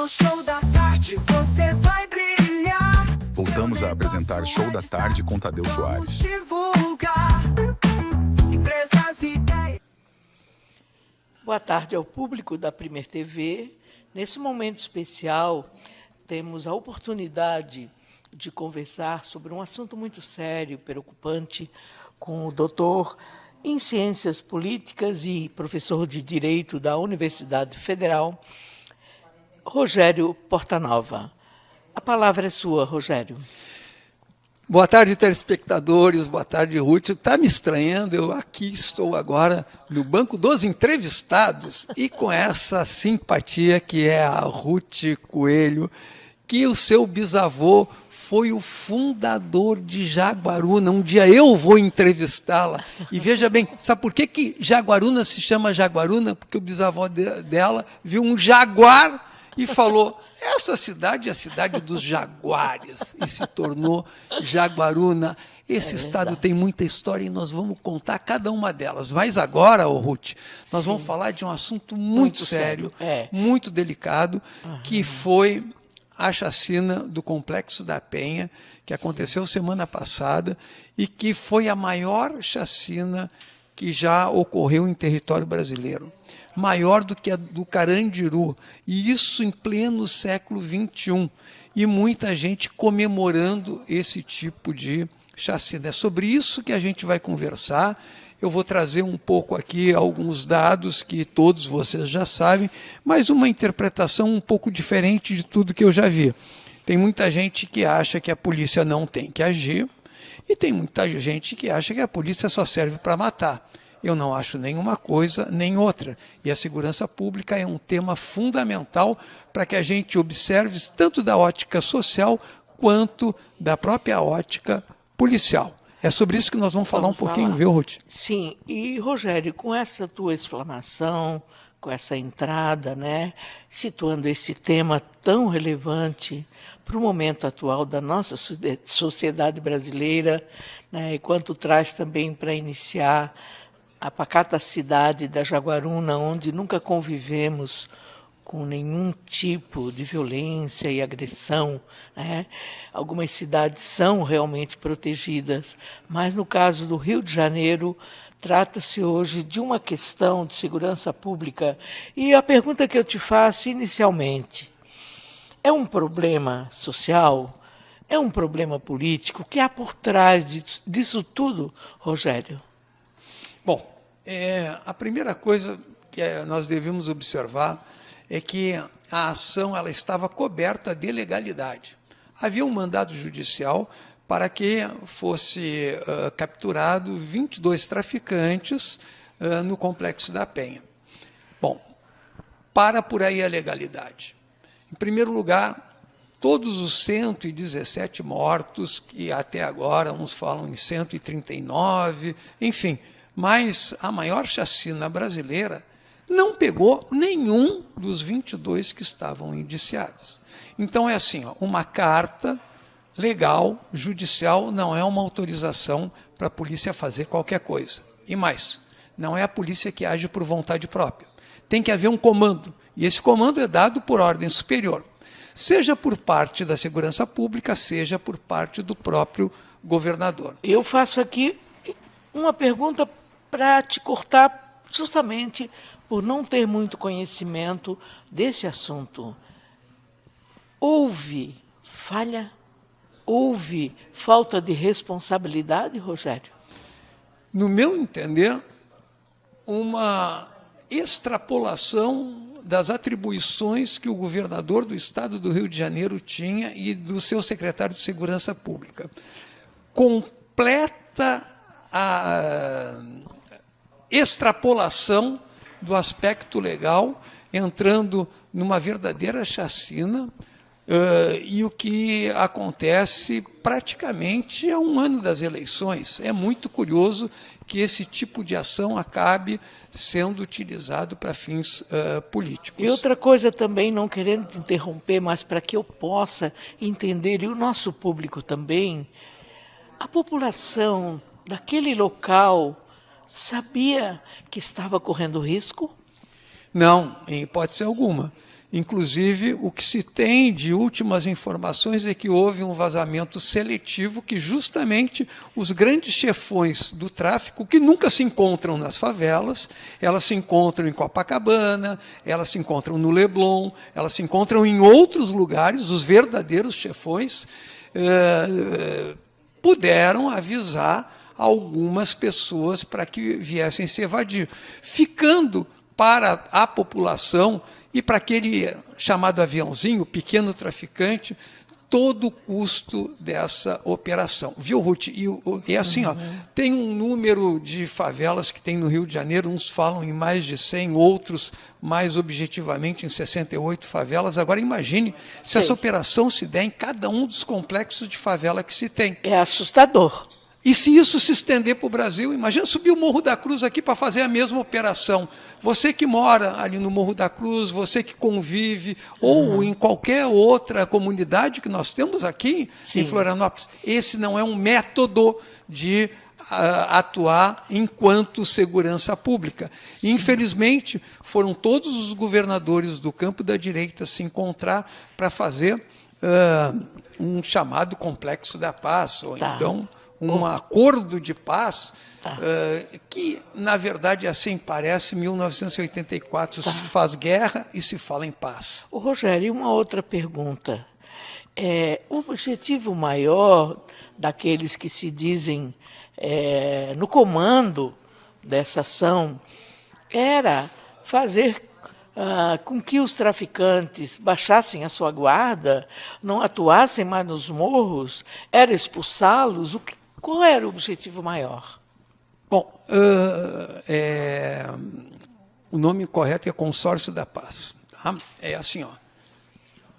No Show da Tarde você vai brilhar. Voltamos a apresentar Show da Tarde com Tadeu Soares. Divulgar empresas e ideias. Boa tarde ao público da Primer TV. Nesse momento especial, temos a oportunidade de conversar sobre um assunto muito sério, preocupante, com o doutor em Ciências Políticas e professor de Direito da Universidade Federal, Rogério Portanova. A palavra é sua, Rogério. Boa tarde, telespectadores. Boa tarde, Ruth. Está me estranhando, eu aqui estou agora no banco dos entrevistados e com essa simpatia que é a Ruth Coelho, que o seu bisavô foi o fundador de Jaguaruna. Um dia eu vou entrevistá-la. E veja bem, sabe por que Jaguaruna se chama Jaguaruna? Porque o bisavô dela viu um jaguar e falou: essa cidade é a cidade dos jaguares, e se tornou Jaguaruna. Esse estado tem muita história e nós vamos contar cada uma delas. Mas agora, Ruth, nós vamos falar de um assunto muito sério, muito delicado, que foi a chacina do Complexo da Penha, que aconteceu semana passada e que foi a maior chacina que já ocorreu em território brasileiro. Maior do que a do Carandiru, e isso em pleno século XXI, e muita gente comemorando esse tipo de chacina. É sobre isso que a gente vai conversar. Eu vou trazer um pouco aqui alguns dados que todos vocês já sabem, mas uma interpretação um pouco diferente de tudo que eu já vi. Tem muita gente que acha que a polícia não tem que agir, e tem muita gente que acha que a polícia só serve para matar. Eu não acho nenhuma coisa nem outra. E a segurança pública é um tema fundamental para que a gente observe tanto da ótica social quanto da própria ótica policial. É sobre isso que nós vamos falar um pouquinho, viu, Ruth? Sim, e Rogério, com essa tua exclamação, com essa entrada, né, situando esse tema tão relevante para o momento atual da nossa sociedade brasileira, né, e quanto traz também para iniciar a pacata cidade da Jaguaruna, onde nunca convivemos com nenhum tipo de violência e agressão, né? Algumas cidades são realmente protegidas, mas no caso do Rio de Janeiro, trata-se hoje de uma questão de segurança pública. E a pergunta que eu te faço inicialmente, é um problema social? É um problema político? O que há por trás disso tudo, Rogério? Bom, a primeira coisa que nós devemos observar é que a ação ela estava coberta de legalidade. Havia um mandado judicial para que fosse capturado 22 traficantes no Complexo da Penha. Bom, para por aí a legalidade. Em primeiro lugar, todos os 117 mortos, que até agora uns falam em 139, enfim, mas a maior chacina brasileira não pegou nenhum dos 22 que estavam indiciados. Então é assim, uma carta legal, judicial, não é uma autorização para a polícia fazer qualquer coisa. E mais, não é a polícia que age por vontade própria. Tem que haver um comando, e esse comando é dado por ordem superior, seja por parte da segurança pública, seja por parte do próprio governador. Eu faço aqui uma pergunta para te cortar, justamente por não ter muito conhecimento desse assunto. Houve falha? Houve falta de responsabilidade, Rogério? No meu entender, uma extrapolação das atribuições que o governador do estado do Rio de Janeiro tinha e do seu secretário de Segurança Pública. Completa a extrapolação do aspecto legal, entrando numa verdadeira chacina, e o que acontece praticamente há um ano das eleições. É muito curioso que esse tipo de ação acabe sendo utilizado para fins políticos. E outra coisa também, não querendo te interromper, mas para que eu possa entender, e o nosso público também, a população daquele local sabia que estava correndo risco? Não, em hipótese alguma. Inclusive, o que se tem de últimas informações é que houve um vazamento seletivo que justamente os grandes chefões do tráfico, que nunca se encontram nas favelas, elas se encontram em Copacabana, elas se encontram no Leblon, elas se encontram em outros lugares, os verdadeiros chefões, puderam avisar algumas pessoas para que viessem se evadir, ficando para a população e para aquele chamado aviãozinho, pequeno traficante, todo o custo dessa operação. Viu, Ruth? E assim, ó, tem um número de favelas que tem no Rio de Janeiro, uns falam em mais de 100, outros mais objetivamente em 68 favelas. Agora imagine se essa operação se der em cada um dos complexos de favela que se tem. É assustador. E se isso se estender para o Brasil, imagina subir o Morro da Cruz aqui para fazer a mesma operação. Você que mora ali no Morro da Cruz, você que convive, ou em qualquer outra comunidade que nós temos aqui em Florianópolis, esse não é um método de atuar enquanto segurança pública. E, infelizmente, foram todos os governadores do campo da direita se encontrar para fazer um chamado Complexo da Paz, ou então um acordo de paz, que, na verdade, assim parece, 1984 se faz guerra e se fala em paz. Ô, Rogério, e uma outra pergunta. O objetivo maior daqueles que se dizem no comando dessa ação era fazer com que os traficantes baixassem a sua guarda, não atuassem mais nos morros, era expulsá-los? Qual era o objetivo maior? Bom, o nome correto é Consórcio da Paz. Tá? É assim, ó.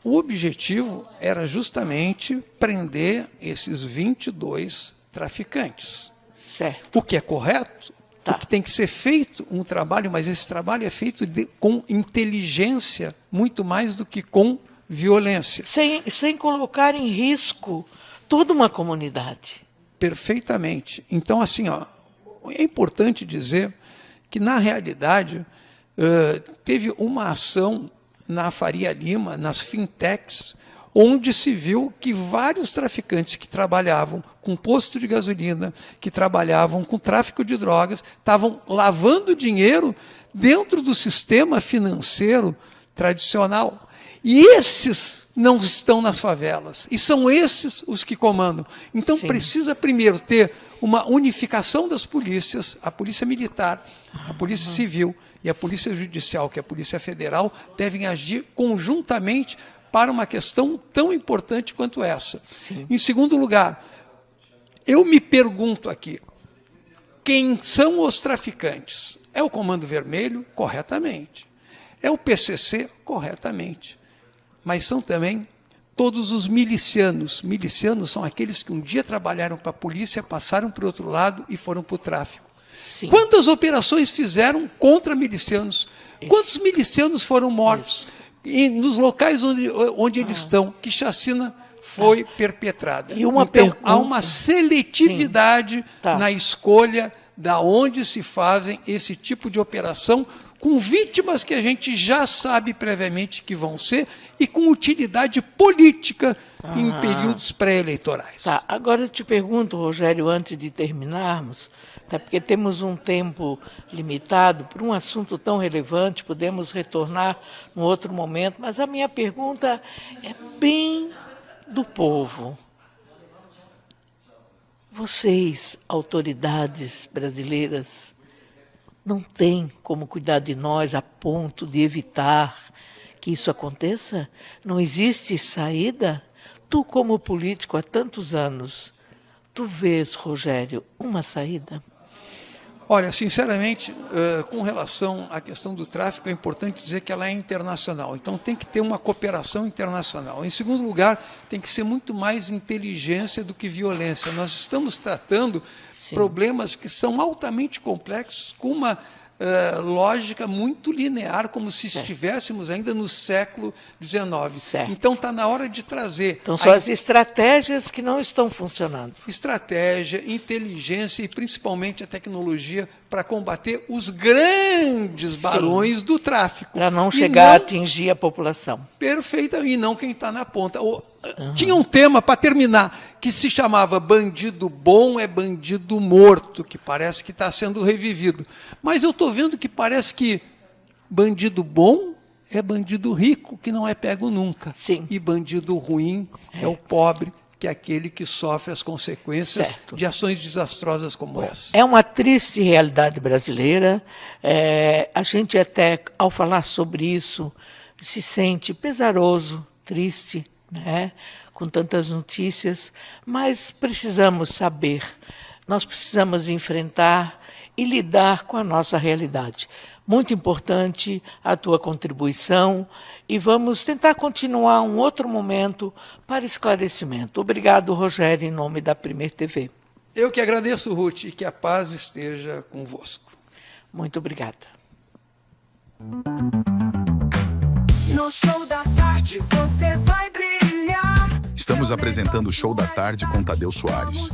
O objetivo era justamente prender esses 22 traficantes. Certo. O que é correto, o que tem que ser feito um trabalho, mas esse trabalho é feito com inteligência, muito mais do que com violência. Sem colocar em risco toda uma comunidade. Perfeitamente. Então, assim, ó, é importante dizer que, na realidade, teve uma ação na Faria Lima, nas fintechs, onde se viu que vários traficantes que trabalhavam com posto de gasolina, que trabalhavam com tráfico de drogas, estavam lavando dinheiro dentro do sistema financeiro tradicional. E esses não estão nas favelas. E são esses os que comandam. Então, precisa primeiro ter uma unificação das polícias, a polícia militar, a polícia civil e a polícia judicial, que é a polícia federal, devem agir conjuntamente para uma questão tão importante quanto essa. Em segundo lugar, eu me pergunto aqui, quem são os traficantes? É o Comando Vermelho? Corretamente. É o PCC? Corretamente. Mas são também todos os milicianos. Milicianos são aqueles que um dia trabalharam para a polícia, passaram para o outro lado e foram para o tráfico. Quantas operações fizeram contra milicianos? Quantos milicianos foram mortos? E nos locais onde eles estão, que chacina foi perpetrada. E uma então, há uma seletividade na escolha da onde se fazem esse tipo de operação, com vítimas que a gente já sabe previamente que vão ser e com utilidade política em períodos pré-eleitorais. Agora eu te pergunto, Rogério, antes de terminarmos, porque temos um tempo limitado, para um assunto tão relevante, podemos retornar num outro momento, mas a minha pergunta é bem do povo. Vocês, autoridades brasileiras, não têm como cuidar de nós a ponto de evitar que isso aconteça? Não existe saída? Tu, como político há tantos anos, tu vês, Rogério, uma saída? Olha, sinceramente, com relação à questão do tráfico, é importante dizer que ela é internacional. Então, tem que ter uma cooperação internacional. Em segundo lugar, tem que ser muito mais inteligência do que violência. Nós estamos tratando problemas que são altamente complexos, com uma lógica muito linear, como se estivéssemos ainda no século XIX. Certo. Então está na hora de trazer Então são as estratégias que não estão funcionando. estratégia, inteligência e principalmente a tecnologia para combater os grandes barões do tráfico. Para não E chegar a não- atingir a população. Perfeito, e não quem está na ponta. Tinha um tema, para terminar, que se chamava bandido bom é bandido morto, que parece que está sendo revivido. Mas eu estou vendo que parece que bandido bom é bandido rico, que não é pego nunca. Sim. E bandido ruim é o pobre, que é aquele que sofre as consequências Certo. de ações desastrosas como essa. É uma triste realidade brasileira. A gente até, ao falar sobre isso, se sente pesaroso, triste, né? Com tantas notícias, mas precisamos saber, nós precisamos enfrentar e lidar com a nossa realidade. Muito importante a tua contribuição e vamos tentar continuar um outro momento para esclarecimento. Obrigado, Rogério, em nome da Primeira TV. Eu que agradeço, Ruth, e que a paz esteja convosco. Muito obrigada. No show da tarde você vai brilhar. Estamos apresentando o Show da Tarde com Tadeu Soares.